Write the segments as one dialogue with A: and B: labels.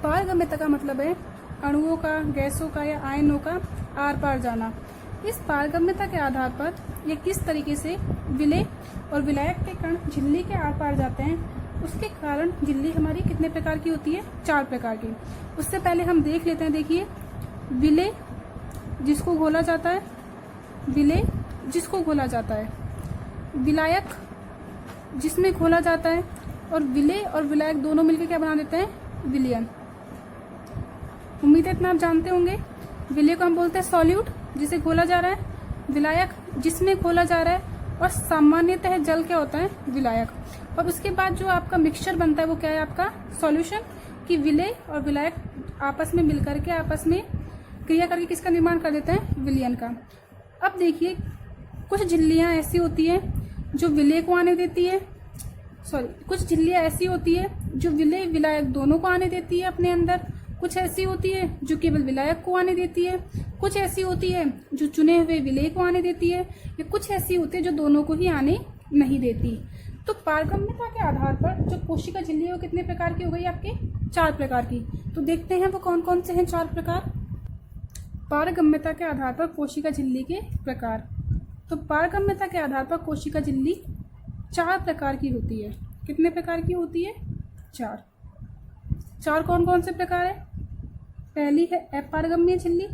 A: पारगम्यता का मतलब है अणुओं का, गैसों का या आयनों का आर पार जाना। इस पारगम्यता के आधार पर ये किस तरीके से विलेय और विलायक के कण झिल्ली के आर पार जाते हैं, उसके कारण झिल्ली हमारी कितने प्रकार की होती है? 4 प्रकार की। उससे पहले हम देख लेते हैं। देखिए, विलेय जिसको घोला जाता है, विलेय जिसको घोला जाता है, विलायक जिसमें घोला जाता है, और विलेय और विलायक दोनों मिलकर क्या बना देते हैं? विलयन। उम्मीद है इतना आप जानते होंगे। विलेय को हम बोलते हैं सॉल्यूट, जिसे घोला जा रहा है, विलायक जिसमें घोला जा रहा है, और सामान्यतः जल क्या होता है? विलायक। और उसके बाद जो आपका मिक्सचर बनता है वो क्या है? आपका सॉल्यूशन। कि विलेय और विलायक आपस में मिलकर के आपस में क्रिया करके किसका निर्माण कर देते हैं? विलयन का। अब देखिए, कुछ झिल्लियां ऐसी होती हैं जो विलेय को आने देती है, कुछ झिल्लियां ऐसी होती है जो विलेय विलायक दोनों को आने देती है अपने अंदर। कुछ ऐसी होती है जो केवल विलायक को आने देती है। कुछ ऐसी होती है जो चुने हुए विलेय को आने देती है, या कुछ ऐसी होती है जो दोनों को ही आने नहीं देती। तो पारगम्यता के आधार पर जो कोशिका झिल्ली है वो कितने प्रकार की हो गई? आपके 4 प्रकार की। तो देखते हैं वो कौन कौन से हैं 4 प्रकार। पारगम्यता के आधार पर कोशिका झिल्ली के प्रकार। तो पारगम्यता के आधार पर कोशिका झिल्ली 4 प्रकार की होती है। कितने प्रकार की होती है? 4 कौन कौन से प्रकार है? पहली है अपारगम्य झिल्ली,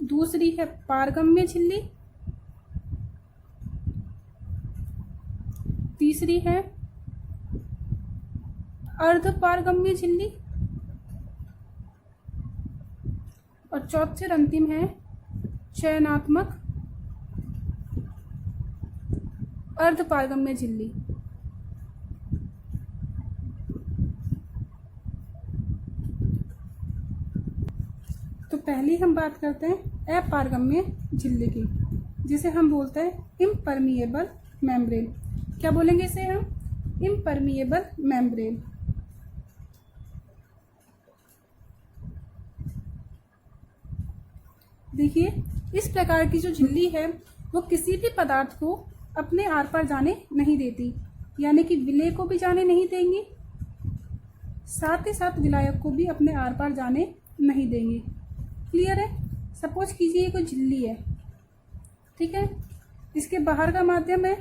A: दूसरी है पारगम्य झिल्ली, तीसरी है अर्धपारगम्य झिल्ली, और चौथी और अंतिम है चयनात्मक अर्धपारगम्य झिल्ली। तो पहली हम बात करते हैं अपारगम्य झिल्ली की, जिसे हम बोलते हैं इम्परमिएबल मेम्ब्रेन। क्या बोलेंगे इसे हम? Impermeable membrane. देखिए, इस प्रकार की जो झिल्ली है वो किसी भी पदार्थ को अपने आर पार जाने नहीं देती, यानी कि विलेय को भी जाने नहीं देंगी, साथ ही साथ विलायक को भी अपने आर पार जाने नहीं देंगे। क्लियर है? सपोज कीजिए ये कोई झिल्ली है, ठीक है, इसके बाहर का माध्यम है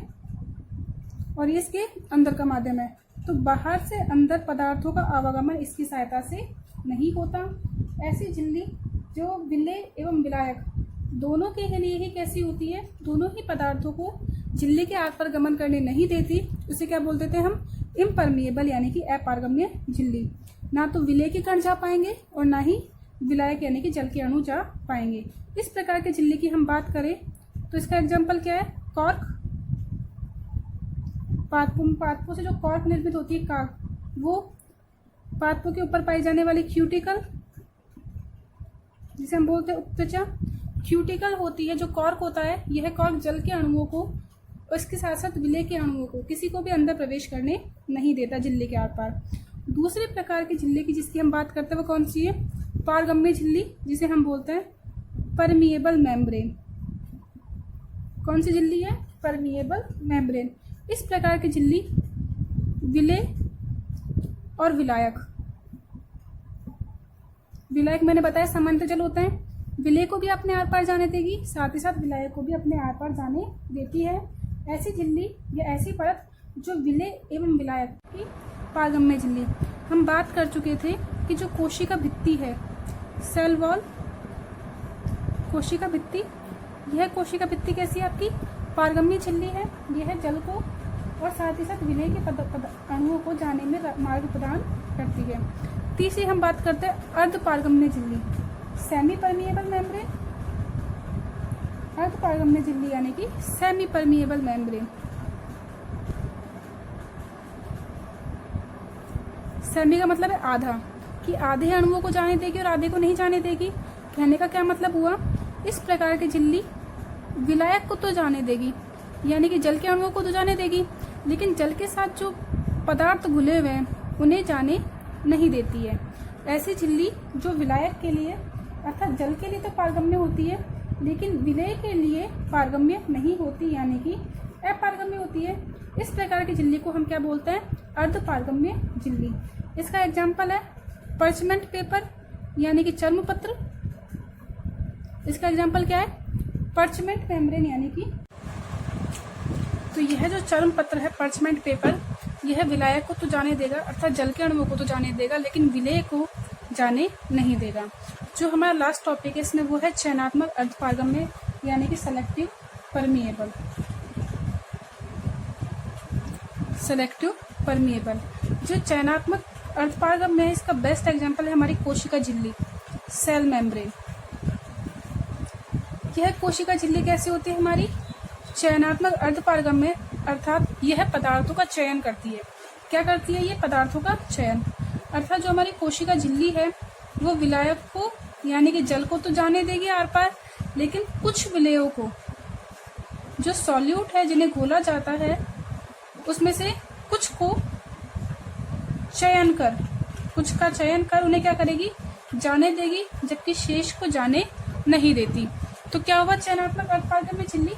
A: और ये इसके अंदर का माध्यम है। तो बाहर से अंदर पदार्थों का आवागमन इसकी सहायता से नहीं होता। ऐसी झिल्ली जो विलेय एवं विलायक दोनों के लिए ही कैसी होती है? दोनों ही पदार्थों को झिल्ली के आर पार गमन करने नहीं देती, उसे क्या बोल देते हैं हम? इम्परमिएबल यानी कि अपारगम्य झिल्ली। ना तो विलेय के कण जा पाएंगे और ना ही विलायक यानी कि जल के अणु जा पाएंगे। इस प्रकार के झिल्ली की हम बात करें तो इसका एग्जाम्पल क्या है? कॉर्क। पादपों से जो कॉर्क निर्मित होती है, काक, वो पादपों के ऊपर पाई जाने वाली क्यूटिकल, जिसे हम बोलते हैं उपत्वचा, क्यूटिकल होती है। जो कॉर्क होता है, यह कॉर्क जल के अणुओं को और इसके साथ साथ विलेय के अणुओं को किसी को भी अंदर प्रवेश करने नहीं देता झिल्ली के आर पार। दूसरे प्रकार की झिल्ली की जिसकी हम बात करते हैं वो कौन सी है? पारगम्य झिल्ली, जिसे हम बोलते हैं परमिएबल मेम्ब्रेन। कौन सी झिल्ली है? Permeable membrane. इस प्रकार की झिल्ली विलेय और विलायक मैंने बताया सामान्यतः जल होते हैं, विलेय को भी अपने आर पार जाने देगी, साथ ही साथ विलायक को भी अपने आर पार जाने देती है। ऐसी झिल्ली या ऐसी परत जो विलेय एवं विलायक की पारगम्य झिल्ली। हम बात कर चुके थे कि जो कोशिका भित्ति है, सेल वॉल, कोशिका भित्ति, यह कोशिका भित्ति कैसी है? आपकी पारगम्य झिल्ली है। यह जल को और साथ ही साथ विलेय के अणुओं को जाने में मार्ग प्रदान करती है। तीसरी हम बात करते हैं अर्धपारगम्य झिल्ली, सेमी परमिएबल मेम्ब्रेन। अर्धपारगम्य झिल्ली यानी कि सेमी परमिएबल मेम्ब्रेन। सेमी का मतलब है आधा, कि आधे अणुओं को जाने देगी और आधे को नहीं जाने देगी। कहने का क्या मतलब हुआ? इस प्रकार की झिल्ली विलायक को तो जाने देगी, यानी कि जल के अणुओं को तो जाने देगी, लेकिन जल के साथ जो पदार्थ घुले हुए हैं उन्हें जाने नहीं देती है। ऐसी झिल्ली जो विलायक के लिए अर्थात जल के लिए तो पारगम्य होती है, लेकिन विलेय के लिए पारगम्य नहीं होती, यानी कि अपारगम्य होती है। इस प्रकार की झिल्ली को हम क्या बोलते हैं? अर्धपारगम्य झिल्ली। इसका एग्जाम्पल है पर्चमेंट पेपर यानी कि चर्म पत्र। इसका एग्जाम्पल क्या है? पर्चमेंट मेम्ब्रेन यानी कि, तो यह जो चर्म पत्र है पर्चमेंट पेपर, यह विलायक को तो जाने देगा अर्थात जल के अणुओं को तो जाने देगा, लेकिन विलेय को जाने नहीं देगा। जो हमारा लास्ट टॉपिक है इसमें वो है चयनात्मक अर्धपारगम्य यानी कि सेलेक्टिव परमिएबल। सेलेक्टिव परमिएबल जो चयनात्मक अर्धपारगम्य है, इसका बेस्ट एग्जांपल है हमारी कोशिका झिल्ली, सेल मेम्ब्रेन। यह कोशिका झिल्ली कैसी होती है? हमारी चयनात्मक अर्धपारगम्य, अर्थात यह पदार्थों का चयन करती है। क्या करती है? ये पदार्थों का चयन, अर्थात जो हमारी कोशिका झिल्ली है वो विलायक को यानी कि जल को तो जाने देगी आर पार, लेकिन कुछ विलेयों को, जो सॉल्यूट है जिन्हें घोला जाता है, उसमें से कुछ को चयन कर, कुछ का चयन कर उन्हें क्या करेगी? जाने देगी, जबकि शेष को जाने नहीं देती। तो क्या हुआ? चयनात्मक अर्धपारगम्य झिल्ली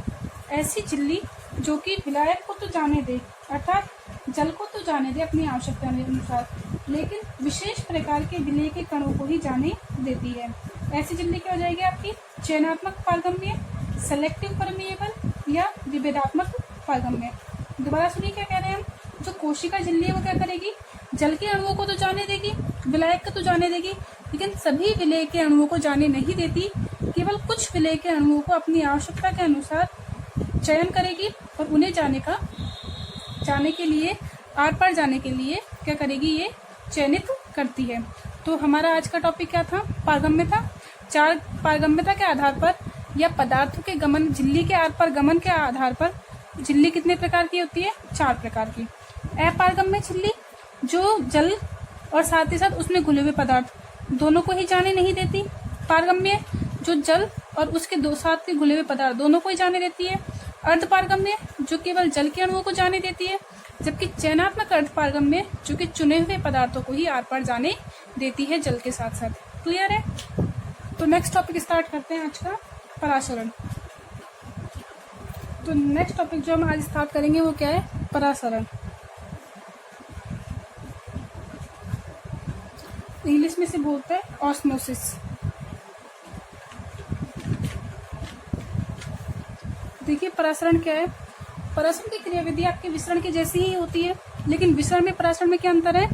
A: ऐसी झिल्ली जो कि विलायक को तो जाने दे, अर्थात जल को तो जाने दे अपनी आवश्यकता अनुसार, लेकिन विशेष प्रकार के विलेय के कणों को ही जाने देती है। ऐसी झिल्ली क्या हो जाएगी आपकी? चयनात्मक पारगम्य, सेलेक्टिव परमिएबल या विभेदात्मक पारगम्य। दोबारा सुनिए क्या कह रहे हैं हम। जो कोशिका झिल्ली है वो क्या करेगी? जल के अणुओं को तो जाने देगी, विलायक को तो जाने देगी, लेकिन सभी विलेय के अणुओं को जाने नहीं देती। केवल कुछ विलेय के अणुओं को अपनी आवश्यकता के अनुसार चयन करेगी और उन्हें जाने के लिए, आर पार जाने के लिए क्या करेगी? ये चयनित करती है। तो हमारा आज का टॉपिक क्या था? पारगम्यता। चार पारगम्यता के आधार पर या पदार्थों के गमन, झिल्ली के आर पार गमन के आधार पर झिल्ली कितने प्रकार की होती है? 4 प्रकार की। अपारगम्य झिल्ली जो जल और साथ ही साथ उसमें घुले हुए पदार्थ दोनों को ही जाने नहीं देती। पारगम्य जो जल और उसके दो साथ के घुले हुए पदार्थ दोनों को ही जाने देती है। अर्धपारगम्य जो केवल जल के अणुओं को जाने देती है, जबकि चयनात्मक अर्धपारगम्य जो कि चुने हुए पदार्थों को ही आर पार जाने देती है जल के साथ साथ। क्लियर है? तो नेक्स्ट टॉपिक स्टार्ट करते हैं आज का, परासरण। तो नेक्स्ट टॉपिक जो हम आज स्टार्ट करेंगे वो क्या है? परासरण। इंग्लिश में से बोलते हैं ऑस्मोसिस। देखिए परासरण क्या है? परासरण की क्रियाविधि आपके विसरण की जैसी ही होती है, लेकिन विसरण में परासरण में क्या अंतर है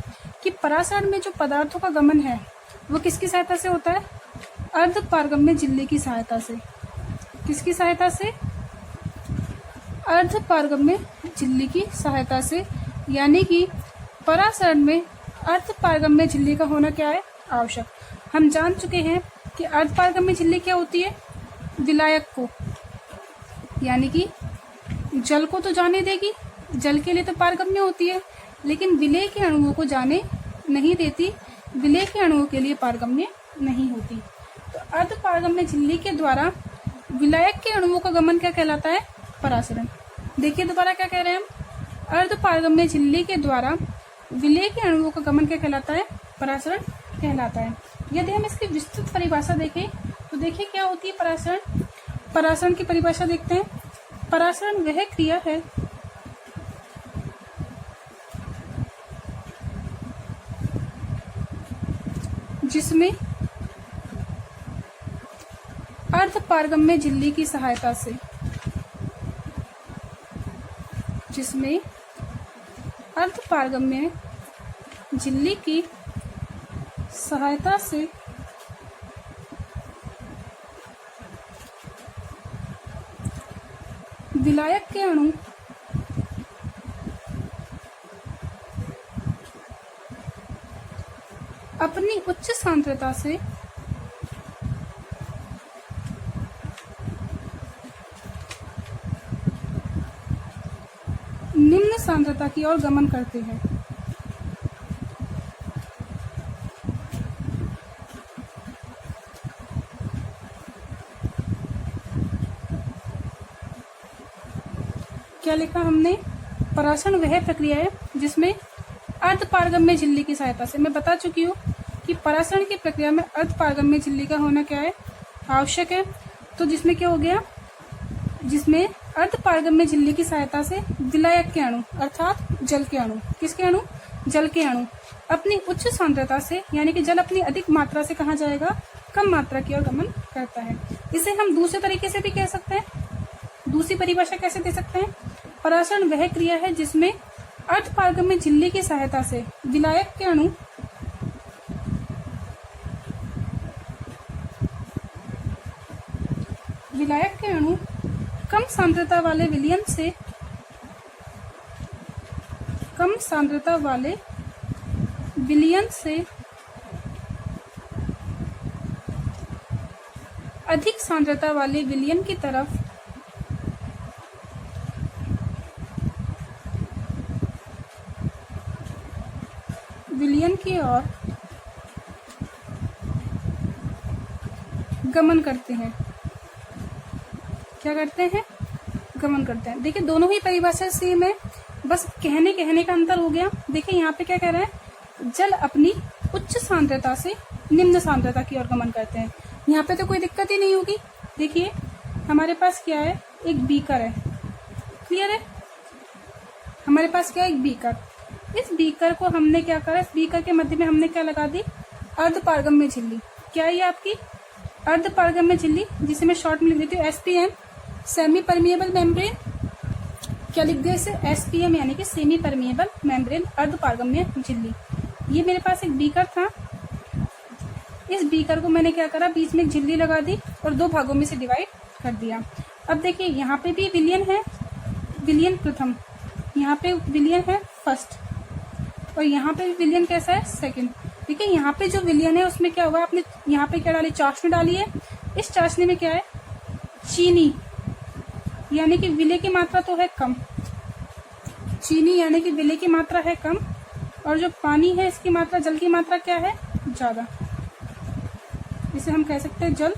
A: कि परासरण में जो पदार्थों का गमन है वो किसकी सहायता से होता है? अर्धपारगम्य झिल्ली की सहायता से। किसकी सहायता से? अर्धपारगम्य झिल्ली की सहायता से। यानी कि परासरण में अर्धपारगम्य झिल्ली का होना क्या है? आवश्यक। हम जान चुके हैं कि अर्धपारगम्य झिल्ली क्या होती है? विलायक को यानी कि जल को तो जाने देगी, जल के लिए तो पारगम्य होती है, लेकिन विलेय के अणुओं को जाने नहीं देती, विलेय के अणुओं के लिए पारगम्य नहीं होती। तो अर्धपारगम्य झिल्ली के द्वारा विलायक के अणुओं का गमन क्या कहलाता है? परासरण। देखिए दोबारा क्या कह रहे हैं हम। अर्धपारगम्य झिल्ली के द्वारा विलेय के अणुओं का गमन क्या कहलाता है? परासरण कहलाता है। यदि हम इसकी विस्तृत परिभाषा देखें तो देखिए क्या होती है परासरण। परासरण की परिभाषा देखते हैं। परासरण वह क्रिया है जिसमें अर्धपारगम्य झिल्ली की सहायता से, जिसमें अर्धपारगम्य झिल्ली की सहायता से विलायक के अणु अपनी उच्च सांद्रता से निम्न सांद्रता की ओर गमन करते हैं। क्या लिखा हमने? परासरण वह प्रक्रिया है जिसमें अर्धपारगम्य झिल्ली की सहायता से, मैं बता चुकी हूँ कि परासरण की प्रक्रिया में अर्धपारगम्य झिल्ली का होना क्या है? आवश्यक है। तो जिसमें क्या हो गया? जिसमें अर्धपारगम्य झिल्ली की सहायता से विलायक के अणु अर्थात जल के अणु, किसके अणु? जल के अणु अपनी उच्च सांद्रता से यानी कि जल अपनी अधिक मात्रा से कहाँ जाएगा, कम मात्रा की ओर गमन करता है। इसे हम दूसरे तरीके से भी कह सकते हैं। दूसरी परिभाषा कैसे दे सकते हैं, परासरण वह क्रिया है जिसमें अर्धपारगम्य झिल्ली की सहायता से विलायक के अणु कम सांद्रता वाले विलयन से अधिक सांद्रता वाले विलयन की तरफ विलयन की ओर गमन करते हैं। क्या करते हैं, गमन करते हैं। देखिए दोनों ही परिभाषा सेम है, बस कहने का अंतर हो गया। देखिए यहाँ पे क्या कह रहा है, जल अपनी उच्च सांद्रता से निम्न सांद्रता की ओर गमन करते हैं। यहाँ पे तो कोई दिक्कत ही नहीं होगी। देखिए हमारे पास क्या है, एक बीकर है, क्लियर है। हमारे पास क्या है, एक बीकर। इस बीकर को हमने क्या करा, इस बीकर के मध्य में हमने क्या लगा दी, अर्धपारगम्य झिल्ली। क्या है ये आपकी अर्धपारगम्य झिल्ली, जिसे मैं शॉर्ट में लिख देती हूँ SPM, सेमी परमिएबल मेम्ब्रेन। क्या लिख दिया इसे, SPM यानी कि सेमी परमिएबल मेम्ब्रेन अर्धपारगम्य झिल्ली। ये मेरे पास एक बीकर था, इस बीकर को मैंने क्या करा, बीच में एक झिल्ली लगा दी और दो भागों में से डिवाइड कर दिया। अब देखिए यहाँ पे भी विलयन है, विलयन प्रथम, यहाँ पे विलयन है फर्स्ट, और यहाँ पे भी विलयन कैसा है, सेकंड। देखिए यहाँ पे जो विलयन है उसमें क्या हुआ, आपने यहाँ पे क्या डाली, चाशनी डाली है। इस चाशनी में क्या है, चीनी, यानी कि विलय की मात्रा तो है कम, चीनी यानी कि विलय की मात्रा है कम, और जो पानी है इसकी मात्रा, जल की मात्रा क्या है, ज्यादा। इसे हम कह सकते हैं जल,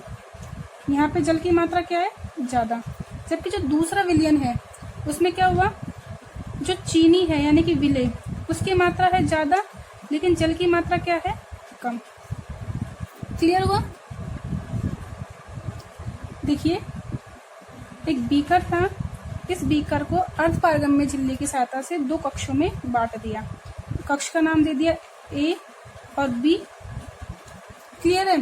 A: यहाँ पे जल की मात्रा क्या है, ज्यादा। जबकि जो दूसरा विलयन है उसमें क्या हुआ, जो चीनी है यानी कि विलय, उसकी मात्रा है ज्यादा, लेकिन जल की मात्रा क्या है, कम। क्लियर हुआ। देखिए एक बीकर था, इस बीकर को अर्धपारगम्य झिल्ली की सहायता से दो कक्षों में बांट दिया। कक्ष का नाम दे दिया A और B। क्लियर है।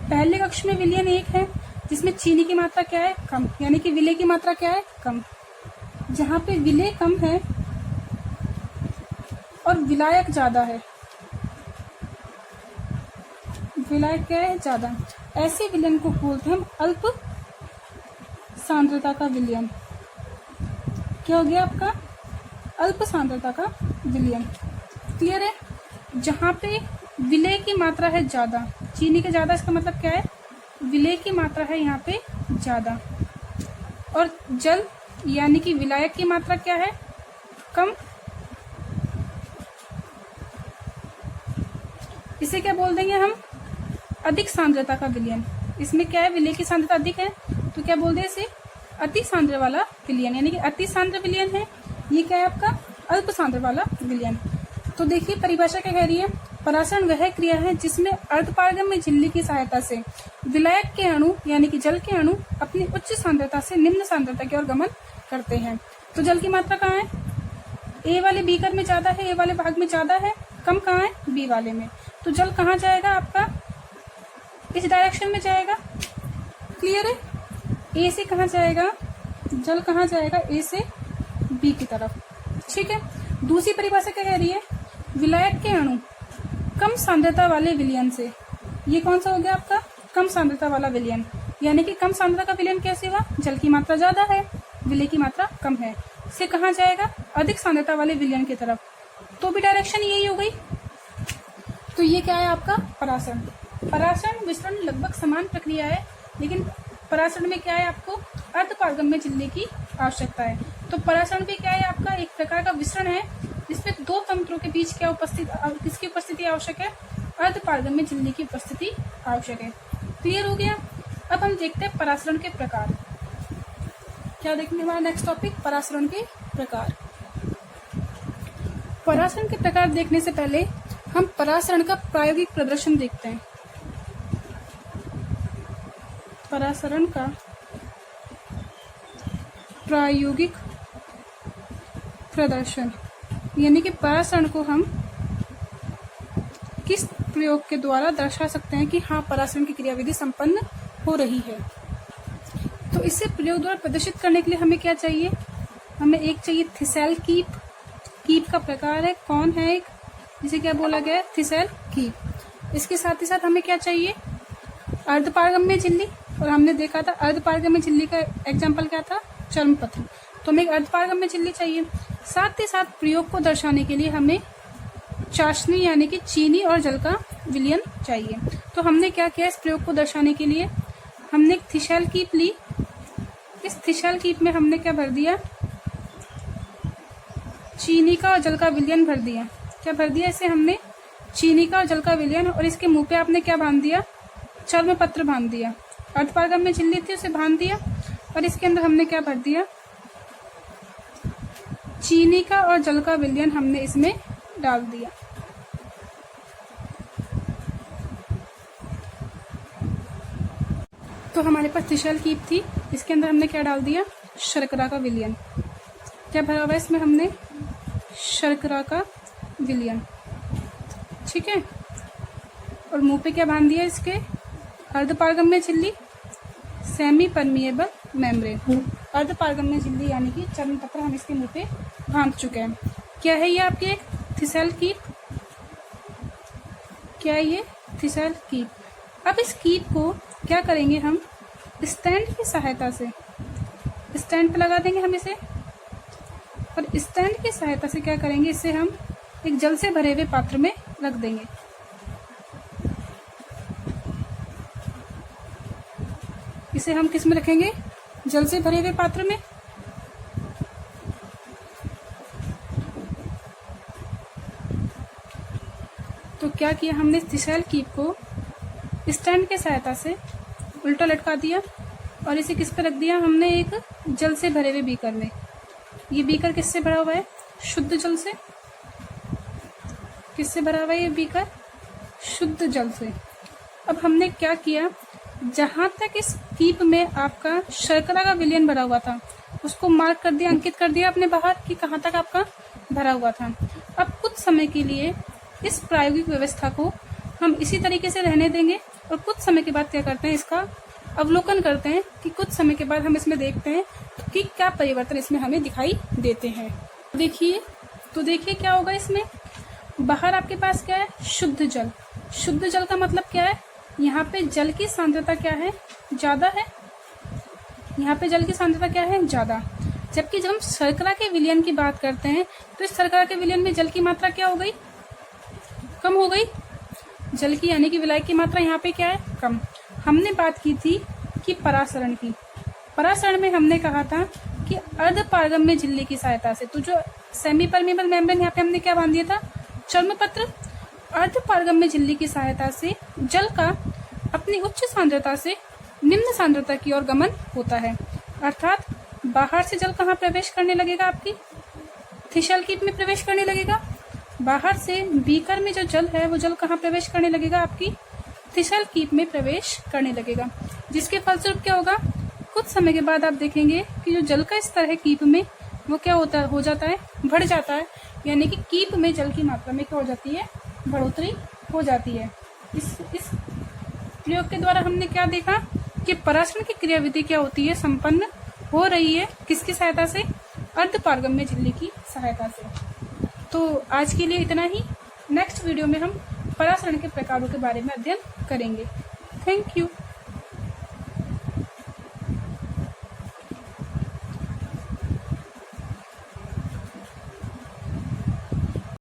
A: पहले कक्ष में विलयन 1 है, जिसमें चीनी की मात्रा क्या है, कम, यानी कि विलय की मात्रा क्या है, कम। जहां पे विलय कम है और विलायक ज्यादा है, विलायक क्या है, ज्यादा, ऐसे विलयन को बोलते हैं हम अल्प सांद्रता का विलयन। क्या हो गया आपका, अल्प सांद्रता का विलयन। क्लियर है। जहां पे विलय की मात्रा है ज्यादा, चीनी के ज्यादा, इसका मतलब क्या है, विलय की मात्रा है यहाँ पे ज्यादा, और जल यानी कि विलायक की मात्रा क्या है, कम। इसे क्या बोल देंगे हम, अधिक सांद्रता का विलयन। इसमें क्या है, विलय की सांद्रता अधिक है, तो क्या बोल दे इसे, अति सांद्र वाला विलयन, यानी कि अति सांद्र विलयन है। ये क्या है आपका, अल्प सांद्र वाला विलयन। तो देखिए परिभाषा क्या कह रही है, परासरण वह क्रिया है जिसमें अर्धपारगम्य झिल्ली की सहायता से विलायक के अणु यानी कि जल के अणु अपनी उच्च सांद्रता से निम्न सांद्रता की ओर गमन करते हैं। तो जल की मात्रा कहाँ है, ए वाले बीकर में ज्यादा है, ए वाले भाग में ज्यादा है, कम कहाँ है, बी वाले में। तो जल कहाँ जाएगा आपका, इस डायरेक्शन में जाएगा। क्लियर है। ए से कहाँ जाएगा, जल कहाँ जाएगा, ए से बी की तरफ। ठीक है। दूसरी परिभाषा क्या कह रही है, विलायक के अणु कम सांद्रता वाले विलयन से, ये कौन सा हो गया आपका, कम सांद्रता वाला विलयन। यानी कि कम सांद्रता का विलयन कैसे हुआ, जल की मात्रा ज्यादा है, विलय की मात्रा कम है, से कहाँ जाएगा, अधिक सांद्रता वाले विलयन की तरफ। तो भी डायरेक्शन यही हो गई। तो ये क्या है आपका परासरण। परासरण विसरण लगभग समान प्रक्रिया है, लेकिन परासरण में क्या है, आपको अर्धपारगम्य झिल्ली की आवश्यकता है। तो परासरण भी क्या है, आपका एक प्रकार का विसरण है जिसमें दो तंत्रों के बीच क्या किसकी उपस्थिति आवश्यक है, अर्धपारगम्य झिल्ली की उपस्थिति आवश्यक है। क्लियर हो गया। अब हम देखते हैं परासरण के प्रकार। क्या देखेंगे हमारा नेक्स्ट टॉपिक, परासरण के प्रकार। परासरण के प्रकार देखने से पहले हम परासरण का प्रायोगिक प्रदर्शन देखते हैं। परासरण का प्रायोगिक प्रदर्शन, यानी कि परासरण को हम किस प्रयोग के द्वारा दर्शा सकते हैं कि हाँ परासरण की क्रियाविधि संपन्न हो रही है। तो इसे प्रयोग द्वारा प्रदर्शित करने के लिए हमें क्या चाहिए, हमें एक चाहिए थिसेल कीप। कीप का प्रकार है, कौन है एक, जिसे क्या बोला गया है, थिसेल कीप। इसके साथ ही साथ हमें क्या चाहिए, अर्धपारगम्य झिल्ली, और हमने देखा था अर्धपारगम्य झिल्ली का एग्जाम्पल क्या था, चर्मपत्र। तो हमें एक अर्धपारगम्य झिल्ली चाहिए। साथ ही साथ प्रयोग को दर्शाने के लिए हमें चाशनी यानी कि चीनी और जल का विलयन चाहिए। तो हमने क्या किया, इस प्रयोग को दर्शाने के लिए हमने एक थिसेल कीप ली। इस थिसेल कीप में हमने क्या भर दिया, चीनी का और जल का विलयन भर दिया। क्या भर दिया, इसे हमने चीनी का और जल का विलयन, और इसके मुंह पे आपने क्या बांध दिया, चर्मपत्र बांध दिया। अर्धपारगम्य झिल्ली थी उसे बांध दिया, और इसके अंदर हमने क्या भर दिया, चीनी का और जल का विलयन हमने इसमें डाल दिया। तो हमारे पास थिसेल कीप थी, इसके अंदर हमने क्या डाल दिया, शर्करा का विलयन। क्या भरा हुआ है इसमें, हमने शर्करा का विलयन, ठीक है। और मुंह पे क्या बांध दिया इसके, अर्धपारगम्य झिल्ली, सेमी परमिएबल मेम्ब्रेन। अर्धपारगम्य झिल्ली यानी कि चर्मपत्र हम इसके मुंह पे बांध चुके हैं। क्या है ये आपके एक थिसेल कीप, क्या है ये थिसेल कीप। अब इस कीप को क्या करेंगे, हम स्टैंड की सहायता से स्टैंड पे लगा देंगे हम इसे, और स्टैंड की सहायता से क्या करेंगे, इसे हम एक जल से भरे हुए पात्र में रख देंगे। इसे हम किस में रखेंगे, जल से भरे हुए पात्र में। तो क्या किया हमने, थिसेल कीप को स्टैंड के सहायता से उल्टा लटका दिया, और इसे किस पे रख दिया हमने, एक जल से भरे हुए बीकर में। ये बीकर किससे भरा हुआ है, शुद्ध जल से। किससे भरा हुआ है ये बीकर, शुद्ध जल से। अब हमने क्या किया, जहां तक इस कीप में आपका शर्करा का विलयन भरा हुआ था उसको मार्क कर दिया, अंकित कर दिया अपने बाहर कि कहाँ तक आपका भरा हुआ था। अब कुछ समय के लिए इस प्रायोगिक व्यवस्था को हम इसी तरीके से रहने देंगे, और कुछ समय के बाद क्या करते हैं, इसका अवलोकन करते हैं कि कुछ समय के बाद हम इसमें देखते हैं कि क्या परिवर्तन इसमें हमें दिखाई देते हैं। देखिए क्या होगा इसमें, बाहर आपके पास क्या है, शुद्ध जल। शुद्ध जल का मतलब क्या है, यहाँ पे जल की सांद्रता क्या है, ज्यादा है। यहाँ पे जल की सांद्रता क्या है, ज्यादा। जबकि जब हम शर्करा के विलयन की बात करते हैं तो इस शर्करा के विलयन में जल की मात्रा क्या हो गई, कम हो गई। जल की यानी कि विलायक की मात्रा यहाँ पे क्या है, कम। हमने बात की थी कि परासरण की। परासरण में हमने कहा था कि अर्धपारगम्य झिल्ली की सहायता से, तो जो सेमी परमेबल मेम्ब्रेन यहाँ पे हमने क्या बांध दिया था, चर्मपत्र। अर्धपारगम्य झिल्ली की सहायता से जल का अपनी उच्च सांद्रता से निम्न सांद्रता की ओर गमन होता है। अर्थात बाहर से जल कहाँ प्रवेश करने लगेगा, आपकी थिसेल कीप में प्रवेश करने लगेगा। बाहर से बीकर में जो जल है वो जल कहाँ प्रवेश करने लगेगा, आपकी थिसेल कीप में प्रवेश करने लगेगा। जिसके फलस्वरूप क्या होगा, कुछ समय के बाद आप देखेंगे कि जो जल का स्तर है कीप में वो क्या हो जाता है, बढ़ जाता है। यानी कि कीप में जल की मात्रा में क्या हो जाती है, बढ़ोतरी हो जाती है। इस प्रयोग के द्वारा हमने क्या देखा कि परासरण की क्रियाविधि क्या होती है, संपन्न हो रही है। किसकी सहायता से, अर्धपारगम्य झिल्ली की सहायता से। तो आज के लिए इतना ही। नेक्स्ट वीडियो में हम परासरण के प्रकारों के बारे में अध्ययन करेंगे। Thank you.